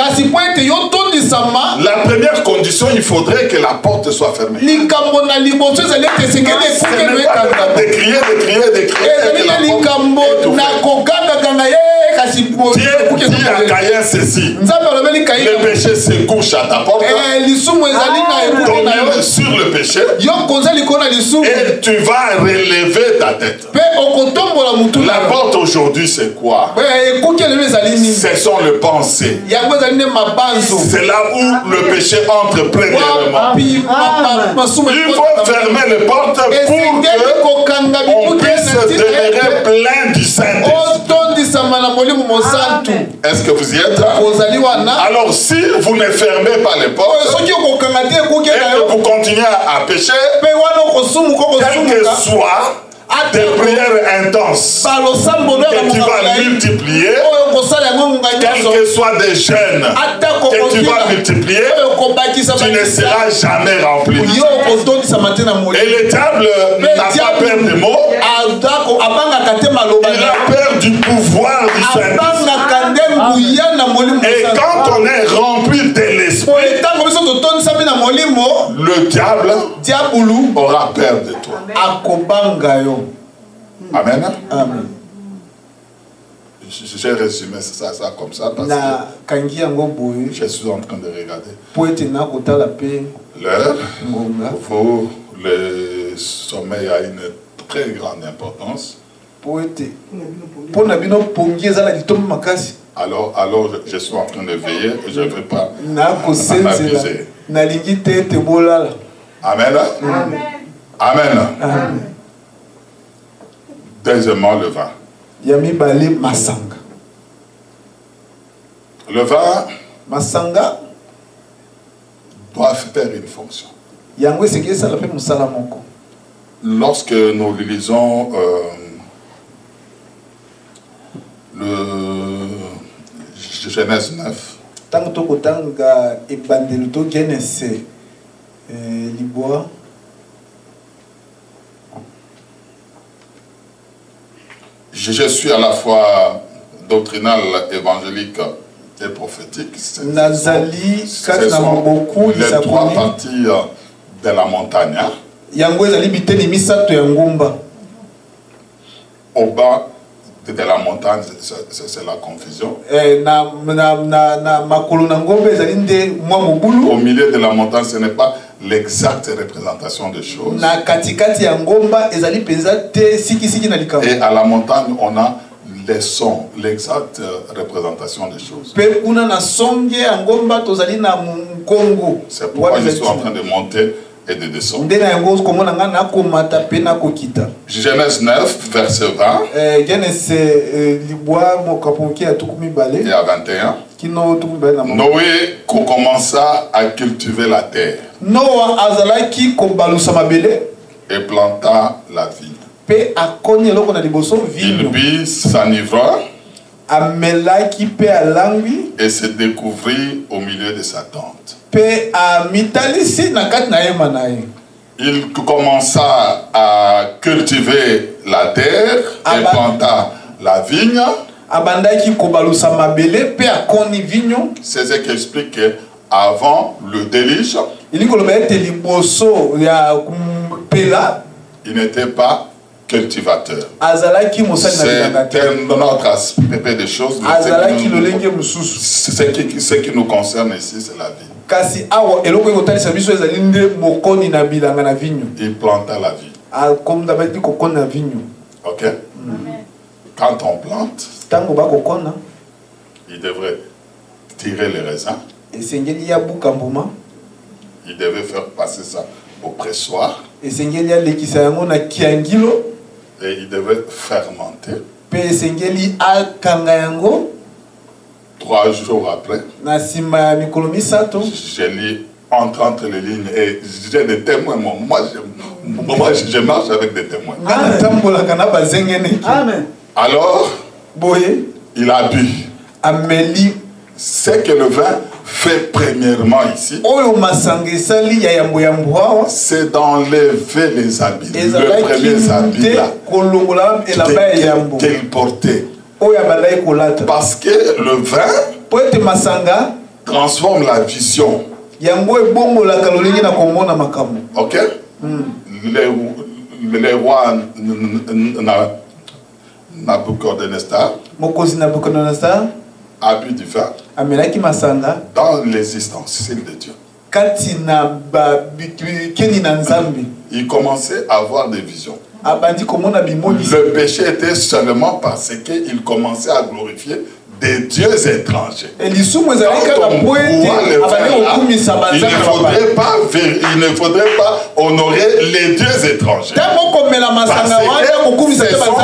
la première condition, il faudrait que la porte soit fermée. Ce n'est pas de crier, et que la porte est étouffée. Dieu dit à Caïn ceci: le péché se couche à ta porte, domine sur le péché, et tu vas relever ta tête. La porte aujourd'hui, c'est quoi? Ce sont les pensées. C'est là où le péché entre premièrement. Il faut fermer les portes pour qu'on puisse demeurer plein du Saint-Esprit. Est-ce que vous y êtes? Alors si vous ne fermez pas les portes et que vous continuez à pécher, quel que soit des prières intenses que tu vas multiplier, quel que soit des jeûnes que tu vas multiplier, tu ne seras jamais rempli. Et le diable n'a pas peur des mots, il a peur du pouvoir du Saint-Esprit. Et quand on est rempli de l'esprit, le diable aura peur de toi. Amen. Amen. J'ai résumé ça comme ça parce que je suis en train de regarder l'heure. Pour le sommeil a une très grande importance. Alors je suis en train de veiller et je ne veux pas m'abuser. Amen. Amen. Amen. Deuxièmement, le vin. Le vin doivent faire une fonction. Lorsque nous lisons le Genèse 9, je suis à la fois doctrinal, évangélique et prophétique. Ce sont les trois parties de la montagne. Au bas de la montagne, c'est la confusion. Au milieu de la montagne, ce n'est pas l'exacte représentation des choses. Et à la montagne, on a les sons, l'exacte représentation des choses. C'est pourquoi je suis en train de monter et de descendre. Genèse 9, verset 20 et à 21. Noé commença à cultiver la terre et planta la vigne. Il but, s'enivra et se découvrit au milieu de sa tente. Il commença à cultiver la terre et planta la vigne. C'est ce qui explique qu'avant le déluge, il n'était pas cultivateur. C'est un autre aspect des choses. Ce qui nous concerne ici, c'est la vie. Il planta la vie. Ok? Quand on plante, il devrait tirer les raisins. Il devait faire passer ça au pressoir. Et il devait fermenter. 3 jours après, je lis entre les lignes et j'ai des témoins. Moi, je marche avec des témoins. Amen. Alors, il a bu. Ce que le vin fait premièrement ici, c'est d'enlever les habits. Le premier habit là qu'il portait. Parce que le vin transforme la vision. Ok? Les rois Nabucodonosor a bu du vin dans les ustensiles de Dieu. Il commençait à avoir des visions. Le péché était seulement parce qu'il commençait à glorifier des dieux étrangers. Quand on boit le vin là, il ne faudrait pas honorer les dieux étrangers. Parce que ce sont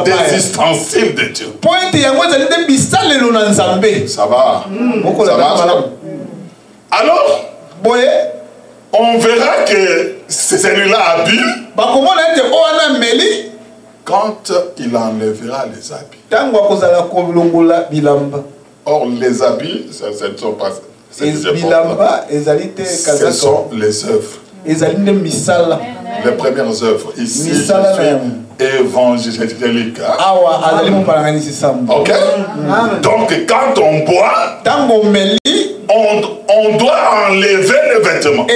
des ustensiles de Dieu. Ça va? Ça marche? Alors, on verra que celui-là a bu quand il enlèvera les habits. Or, les habits, ce ne sont pas ce sont les œuvres. Les premières œuvres. Ici, je suis évangélique. Ok? Donc, quand on boit, on doit enlever les vêtements.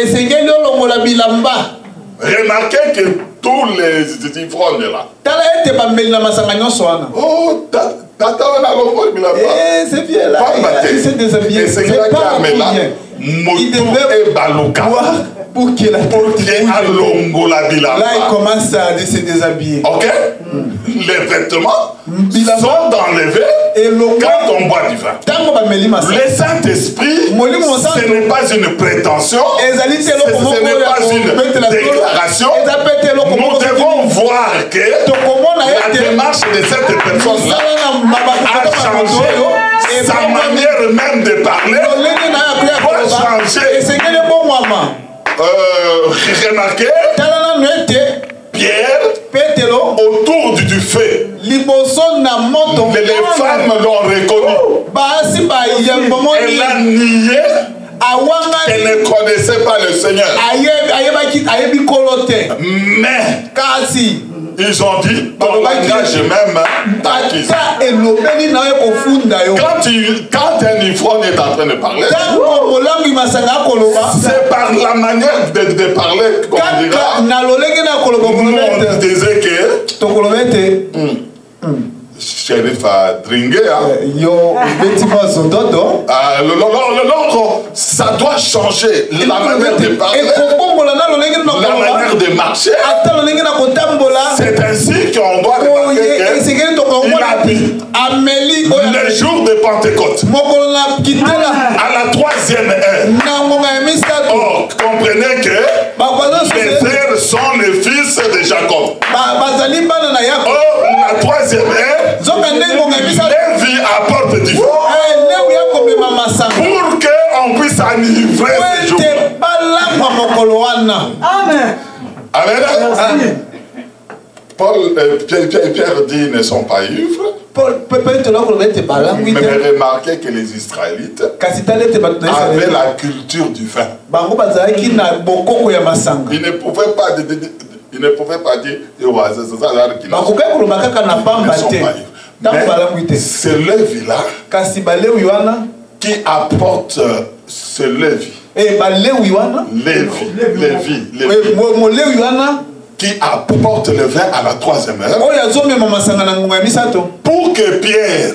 Remarquez que tous les ivrognes là. Oh, tata on a l'envoi de c'est vieux là. Il s'est déshabillé. C'est là qu'il a mis là. Il devait boire pour qu'il Là, il commence à se déshabiller. Ok? Les vêtements sont enlevés quand on boit du vin. Le Saint-Esprit, ce n'est pas une prétention, ce n'est pas une déclaration. Nous devons voir que la démarche de cette personne-là a changé. Sa manière même de parler doit changer. mama. Remarquez, Talana nuete. Pierre, Petelo. autour du feu, Liboso na moto. les femmes l'ont reconnu. Basi ba yembomo. Elle a nié qu'elle ne connaissait pas le Seigneur. Mais kasi ils ont dit, ton langage même, quand un ivrogne est en train de parler, c'est par la manière de parler qu'on dira. Nous, on disait que Sheriff a dringué. Ça doit changer. La manière de parler, la manière de marcher. C'est ainsi qu'on doit remarquer qu'il a dit le jour de Pentecôte, à la 3e heure. Oh, comprenez que les frères sont les fils de Jacob. Oh, la 3e heure, Lévi apporte du feu pour qu'on puisse enivrer ce jour. Amen. Amen. Paul, Pierre dit ne sont pas ivres. Mais remarquez que les Israélites avaient la culture du vin. Ils ne pouvaient pas dire mais c'est Lévi-là qui apporte ce Lévi. Lévi. Qui apporte le vin à la 3e heure pour que Pierre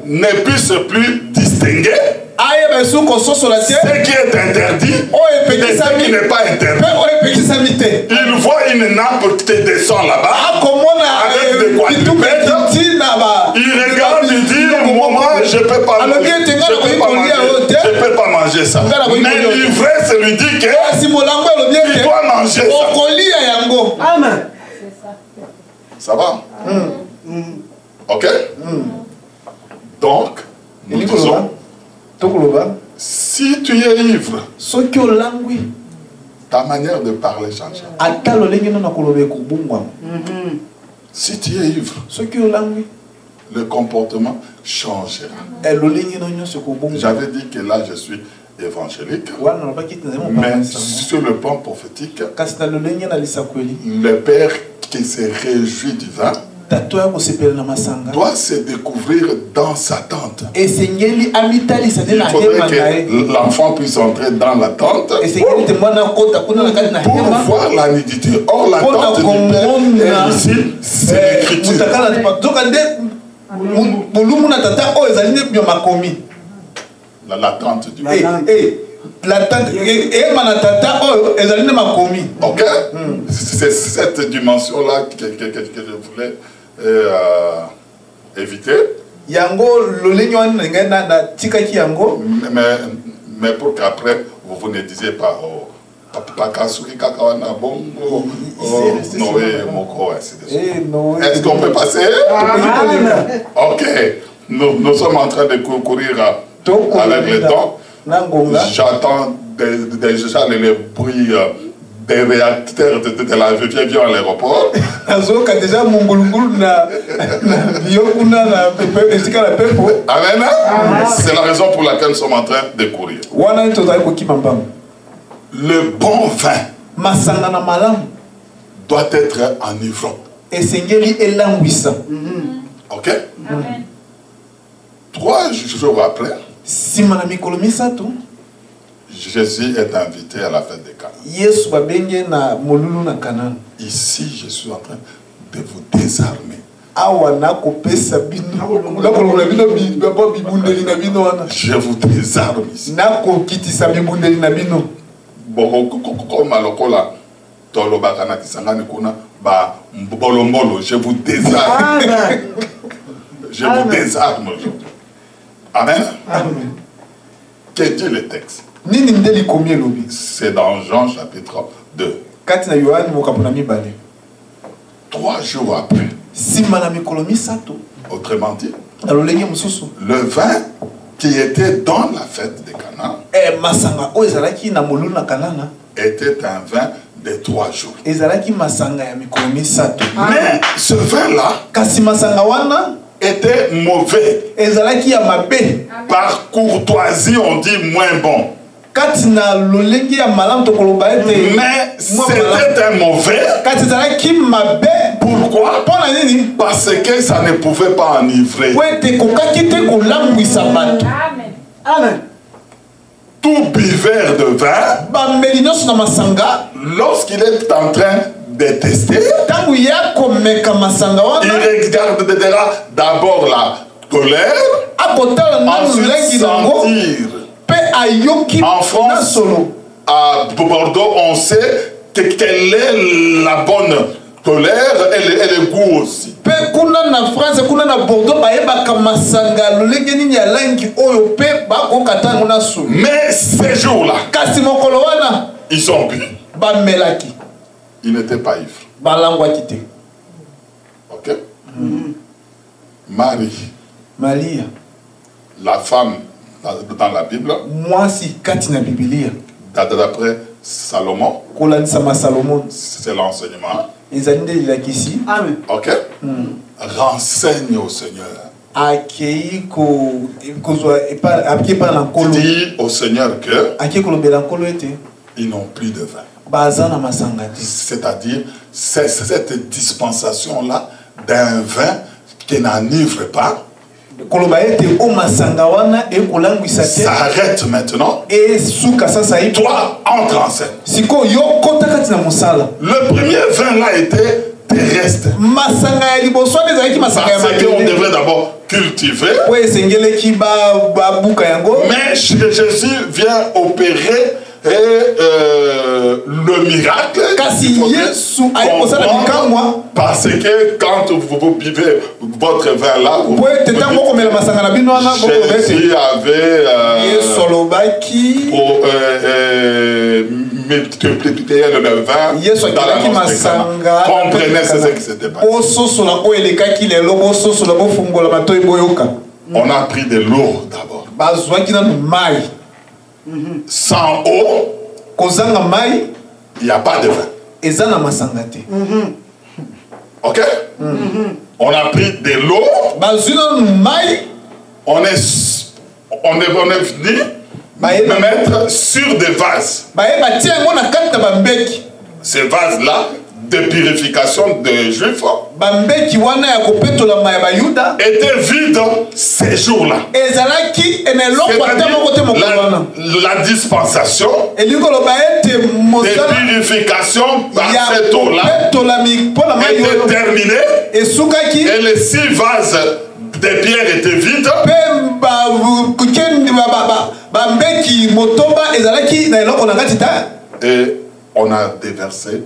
ne puisse plus distinguer ce qui est interdit et ce qui n'est pas interdit. Il voit une nappe qui descend là-bas avec des quoi du mettre. Il regarde, il dit, moi je ne peux pas manger ça. Mais l'ivresse lui dit qu'il doit manger ça. Amen. Ça va? Ok? Donc, nous disons, si tu es ivre, ta manière de parler change. Si tu es ivre, le comportement changera. J'avais dit que là je suis évangélique, mais sur le plan prophétique, le père qui se réjouit du vin doit se découvrir dans sa tente. Il faudrait que l'enfant puisse entrer dans la tente pour voir la nudité. Or, la tente du père est ici, c'est l'écriture. La tente du père. Ok? C'est cette dimension-là que je voulais éviter. Mais pour qu'après, vous ne disiez pas, est-ce qu'on peut passer? Ok. Nous sommes en train de courir avec le temps. J'entends déjà les bruits des réacteurs de l'avion à l'aéroport. Amen. C'est la raison pour laquelle nous sommes en train de courir. Le bon vin doit être enivrant. Ok? 3 jours après, Jésus est invité à la fête de Cana. Ici, je suis en train de vous désarmer. Je vous désarme ici. Je vous désarme. Je vous désarme. Amen. Que dit le texte? C'est dans Jean chapitre 2. 3 jours après. Autrement dit, le vin qui était dans la fête de Cana masanga o ezalaki na molulu na Kanana était un vin de 3 jours. ezalaki masanga ya mikolo misato. Mais ce vin-là kasi masanga wana était mauvais. ezalaki ya mabe. Par courtoisie, on dit moins bon. kati na lolenge ya malamu tokoloba ete Mais c'était un mauvais. kati ezalaki mabe. Pourquoi? mpona nini? Parce que ça ne pouvait pas enivrer. po ete kokaki te kolambwisa bato. Amen. Tout buveur de vin, bameli nyonso na masanga lorsqu'il est en train de tester, ntango ya komeka masanga il wana regardera d'abord la colère, akotala nanu ensuite lengi nango sentir. mpe ayoki En na France, solo. à Bordeaux, on sait quelle est la bonne colère et le goût aussi. mpe kuna na France kuna na Bordeaux bayebaka masanga lolenge nini ya langi oyo mpe bakoka ntango na solo. Mais ces jours-là, kasi mokolo wana ils ont bu. bamelaki Ils n'étaient pas ivres. balangwaki te. Ok? Marie, Maria la femme dans la Bible, mwasi kati na Biblia d'après Salomon, kolandisama Salomon c'est l'enseignement. ezali nde lilakisi Amen. Ok? Renseigne au Seigneur. akei kozwa akei epai na nkolo Dis au Seigneur que akei kolobela nkolo ete ils n'ont plus de vin. baza na masanga te. C'est-à-dire, c'est cette dispensation-là d'un vin qui n'enivre pas. koloba ete o masanga wana ekolangwisa te S'arrête maintenant. esuka sasa hivi. Toi, entre en scène. sikoyo yo kota kati na mosala. Le premier vin-là était terrestre. masanga ya liboso wana ezalaki masanga ya Parce qu'on mabele devrait d'abord cultiver. po esengeleki babuka yango. Mais Jésus vient opérer le miracle. kasi Il faut yesu aye kosala likamwa parce que quand vous buvez votre vin là, po ete ntango okomela masanga na bino wana bokoloba ete Jésus avait yesu alobaki pour multiplier le vin yesu dans akilaki l'annonce de Cana. masanga Comprenez ce qui s'était passé. bososola oyo elekaki lelo bososola bofungola matoi boyoka. On a pris de l'eau d'abord. bazwaki nanu mai. Sans eau, kozanga mai il n'y a pas de vin. eza na masanga te. Ok? On a pris de l'eau. bazwi nanu mai On est venu me mettre sur des vases. bayeba tie yango na kati na bambeki. Ces vases-là, de purification des Juifs, bambeki wana ya kopetolama ya bayuda étaient vides ces jours-là. ezalaki ena eloko ata moko te mokolo wana. La dispensation elingi koloba ete de mosala purification par ya cette eau-là kopetolami mpona mai était oyo terminée esukaki et les 6 vases de pierre étaient vides. mpe bambeki motoba ezalaki na eloko na kati ta. Et on a déversé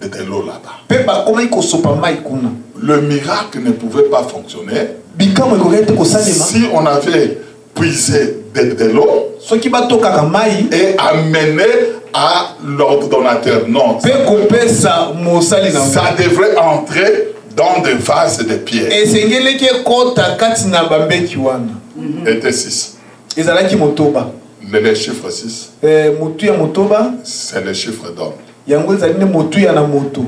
de l'eau là-bas. mpe bakomaki kosopa mai kuna. Le miracle ne pouvait pas fonctionner bikamwa ekokaki te kosalema si on avait puisé de l'eau soki batokaka mai et amené à l'ordonnateur. Non, mpe kopesa mosali na ça devrait entrer dans des vases de pierre. esengeleki ekota kati na bambeki wana. Était 6. ezalaki motoba. Les chiffres 6, motu ya motoba c'est les chiffres d'homme. yango ezali nde motu ya na moto.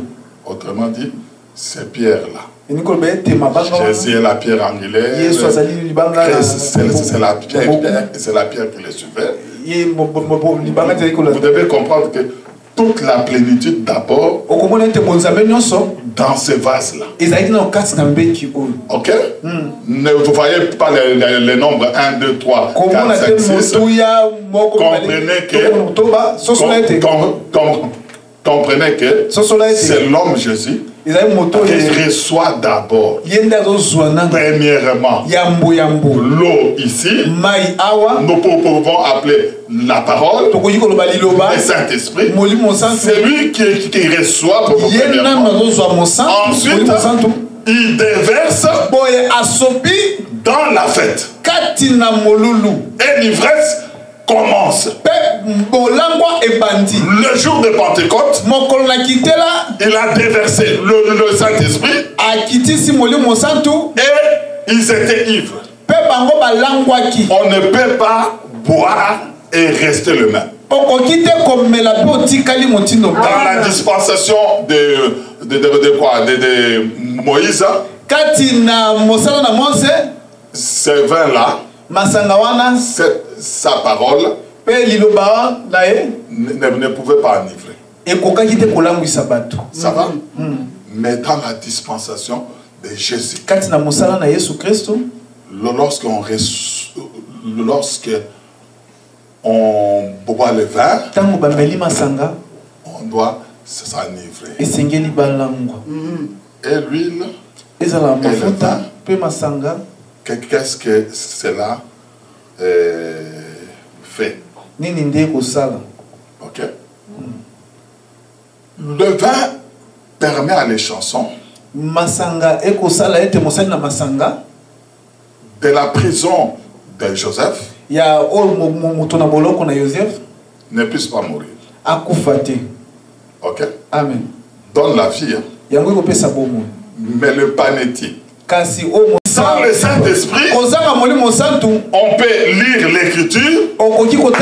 Autrement dit, ces pierres-là. elingi koloba ete mabanga wana Jésus est la pierre angulaire. yesu azali libanga C'est la pierre qui les suivait. libanga ezali Vous kola. devez comprendre que toute la plénitude d'abord okomona ete bonzambe nyonso dans ces vases-là. ezalaki na kati na mbeki oyo. Ok? Ne vous voyez pas les nombres 1, 2, 3, komona 4, te 5, 6. motu ya moko Comprenez que- motoba sosola ete Comprenez que sosola ete c'est l'homme Jésus ezali moto qui reçoit d'abord, ye nde azozwa nanga premièrement, yambo l'eau ici. mai awa Nous pouvons appeler la parole, tokoki koloba liloba le Saint-Esprit. molimo mosantu C'est lui qui reçoit ye nanu premièrement. azozwa mosantu Ensuite, molimo mosantu il déverse boye asopi dans la fête. kati na molulu Et l'ivresse commence. mpe bolangwa ebandi. Le jour de Pentecôte, mokolo na kitela il a déversé le Saint-Esprit akitisi molimo mosantu et ils étaient ivres. On ne peut pas boire et rester le même. Dans la dispensation de Moïse, ce vin-là, sa parole, ne pouvait pas enivrer. Ça va? Mais dans la dispensation de Jésus, lorsqu'on boit le vin, on doit s'enivrer. Et l'huile et le vin, qu'est-ce que cela fait? Ok. Le vin permet à les chansons de la prison de Joseph ne puisse pas mourir. Ok. Amen. Donne la vie. Mais le panétique. Sans le Saint-Esprit, on peut lire l'écriture, on ne peut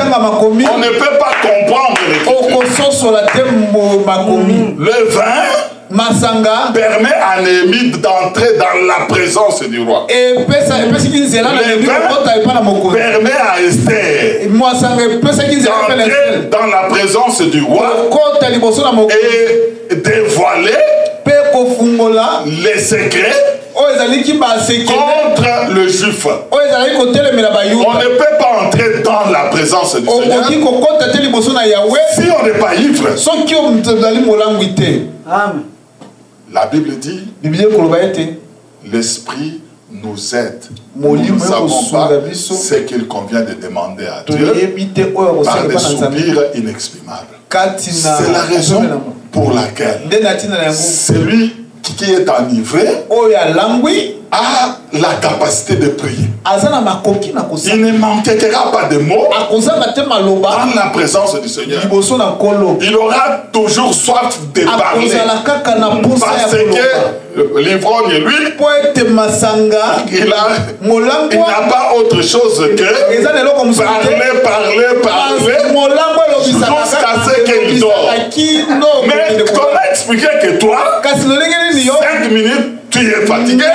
pas comprendre l'écriture. Le vin permet à l'ennemi d'entrer dans la présence du roi. Le vin permet à Esther d'entrer dans la présence du roi et dévoiler les secrets contre le juif. On ne peut pas entrer dans la présence du Seigneur si on n'est pas ivre. La Bible dit, l'Esprit nous aide. Nous ne savons pas ce qu'il convient de demander à Dieu par des soupirs inexprimables. C'est la raison pour laquelle celui qui est enivré a la capacité de prier. Il ne manquera pas de mots dans la présence du Seigneur. Il aura toujours soif de parler. Parce que l'ivrogne, lui, il n'a pas autre chose que parler jusqu'à ce qu'il dort. Mais comment expliquer que toi, 5 minutes, tu es fatigué,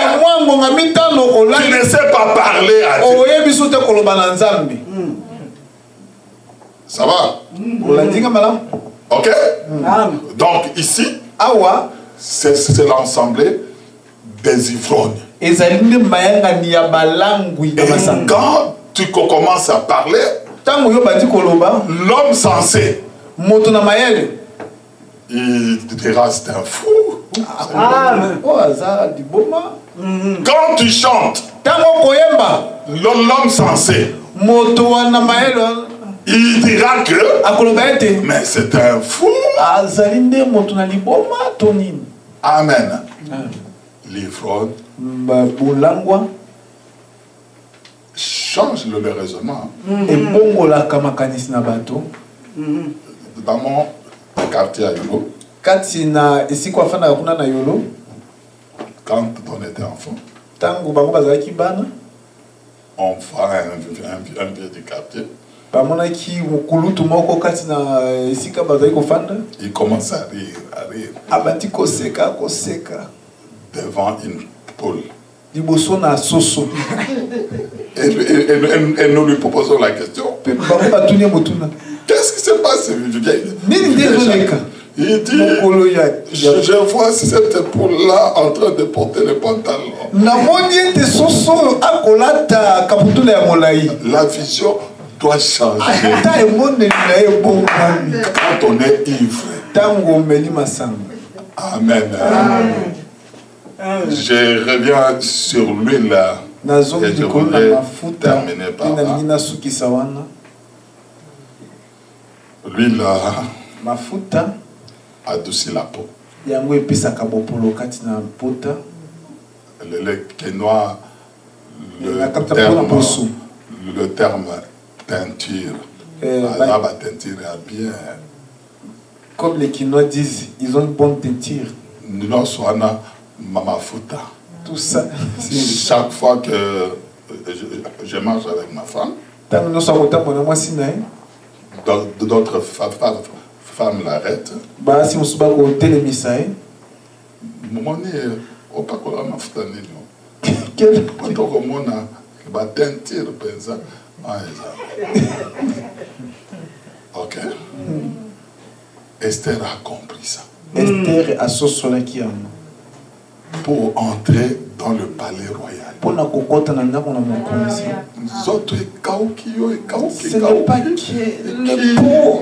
tu ne sais pas parler à Dieu. Ça va? Ok? Donc ici, c'est l'ensemble des ivrognes. Et quand tu commences à parler, l'homme sensé, il dira c'est un fou. Quand tu chantes, l'homme sensé, il dira que mais c'est un fou. Amen. L'ivrogne change le raisonnement. Dans mon quartier à Yolo, quand on était enfant, on voit un vieux du quartier. Il commence à rire, devant une poule. Et nous lui proposons la question. Qu'est-ce qui se passe? Il dit, je vois cette poule-là en train de porter le pantalon. La vision doit changer. Quand on est ivre. Amen. Je reviens sur l'huile et je voudrais terminer par là. L'huile adoucit la peau. Le quinoa, le terme teinture. La teinture est bien. Comme les Quinois disent, ils ont une bonne teinture. Nous sommes Mamafuta. Tout ça. Chaque fois que je marche avec ma femme. D'autres femmes l'arrêtent. Mon ok. Esther a compris ça. Esther a sosolaki. Pour entrer dans le palais royal. C'est le paquet, le pot,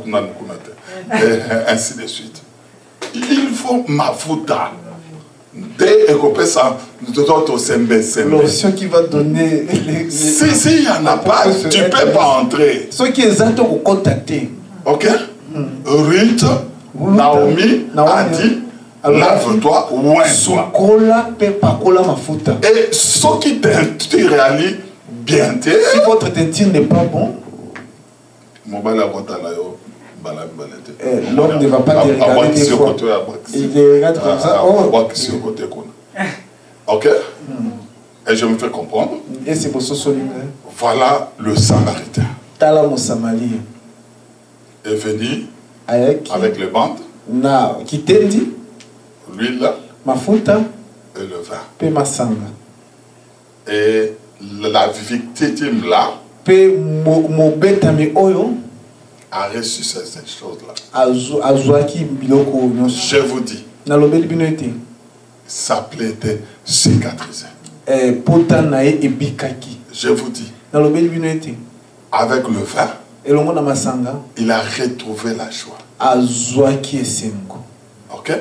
la ainsi de suite. Il faut m'afouta. L'option qui va donner si il n'y en a pas, tu ne peux pas entrer. Ceux qui ont contacté. Ok? Ruth, Naomi a dit, lave-toi, oins-toi. Et ceux qui te réalisent bien, si votre teinture n'est pas bon, l'homme ne va pas te regarder des fois. Il te regarde comme ça. Ok? Et je me fais comprendre. Et c'est pour ça. Voilà le Samaritain. Est venu avec les bandes, l'huile et le vin. Et la victime là a reçu cette chose-là. Je vous dis, sa plaie était cicatrisée. Je vous dis, avec le vin, il a retrouvé la joie. Ok?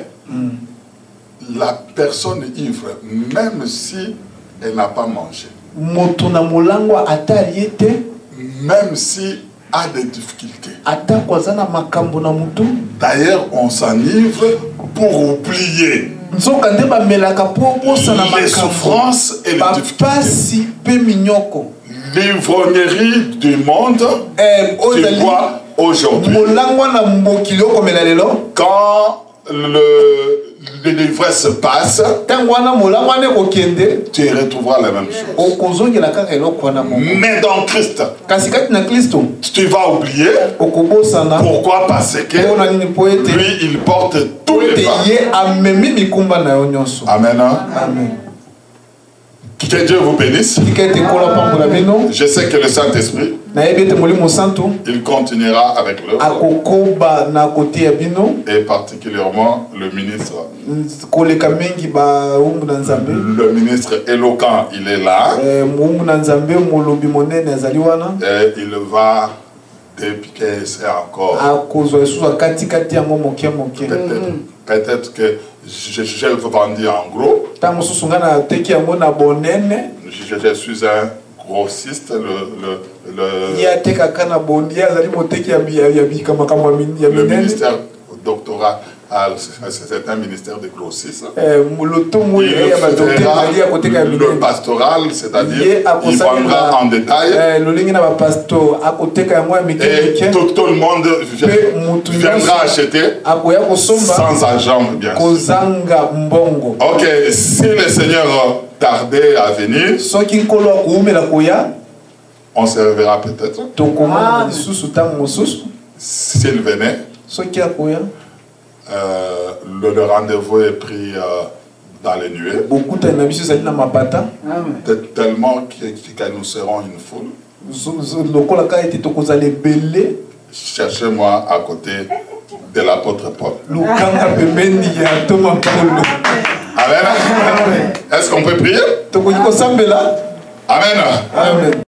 La personne ivre, même si elle n'a pas mangé, même si a des difficultés. D'ailleurs, on s'enivre pour oublier les souffrances et les difficultés. L'ivrognerie du monde, tu vois aujourd'hui. Quand l'ivresse passe, tu retrouveras la même chose. Mais dans Christ, tu vas oublier. Pourquoi? Parce que lui, il porte tous les fardeaux. Amen. Amen. Que Dieu vous bénisse. Je sais que le Saint-Esprit, il continuera avec l'œuvre. Et particulièrement le ministre. Le ministre éloquent, il est là. Et il va dépiquer encore. Peut-être que je vendis en gros. Je suis un grossiste, le ministère doctoral, c'est un ministère de grossistes. Le pastoral, c'est-à-dire il vendra en détail. Et tout le monde viendra acheter sans argent, bien sûr. Ok, si le Seigneur tardait à venir, on se reverra peut-être. S'il venait, le rendez-vous est pris dans les nuées. Tellement que nous serons une foule. Cherchez-moi à côté de l'apôtre Paul. Amen. Est-ce qu'on peut prier? Amen.